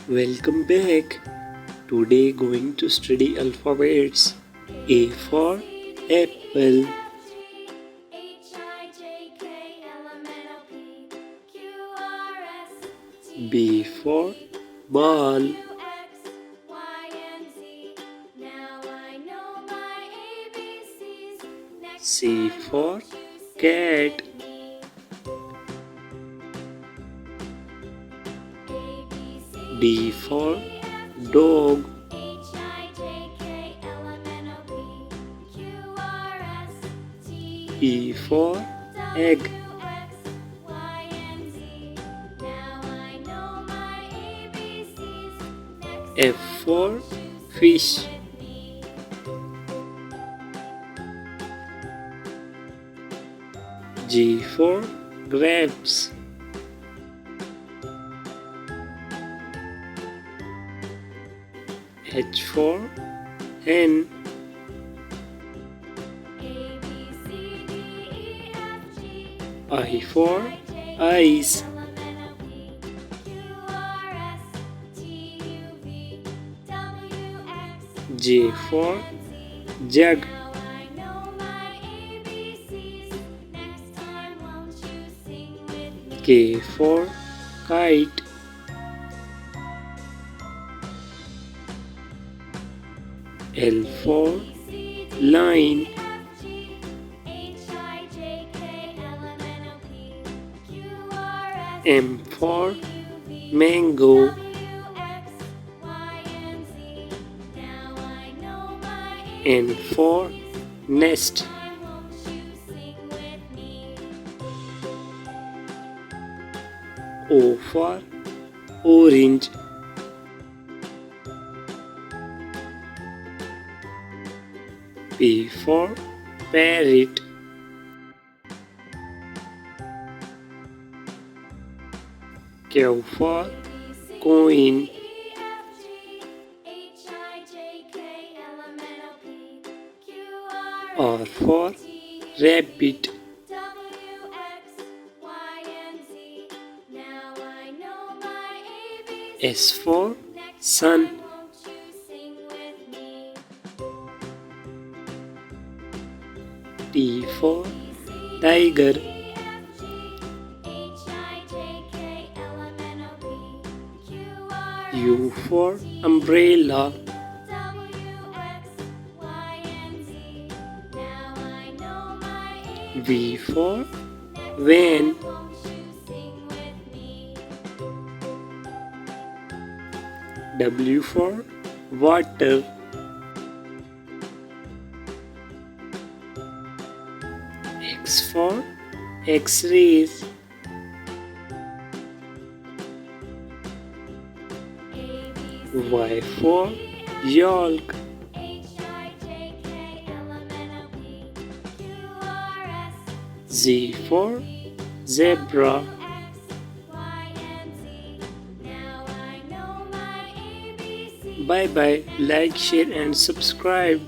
Welcome back. Today going to study alphabets. A for apple. B for ball. C for cat. D for dog. E for egg. F for fish. G for grapes. H for hen. I for eyes. J for jug. K for kite. L for line. M for mango. N for nest. O for orange. P for parrot. Q for coin. R for rabbit. S for sun. T for tiger. U for umbrella. V for van. W for water. X for X-rays. Y for yolk. Z for zebra. Bye bye. Like, share and subscribe.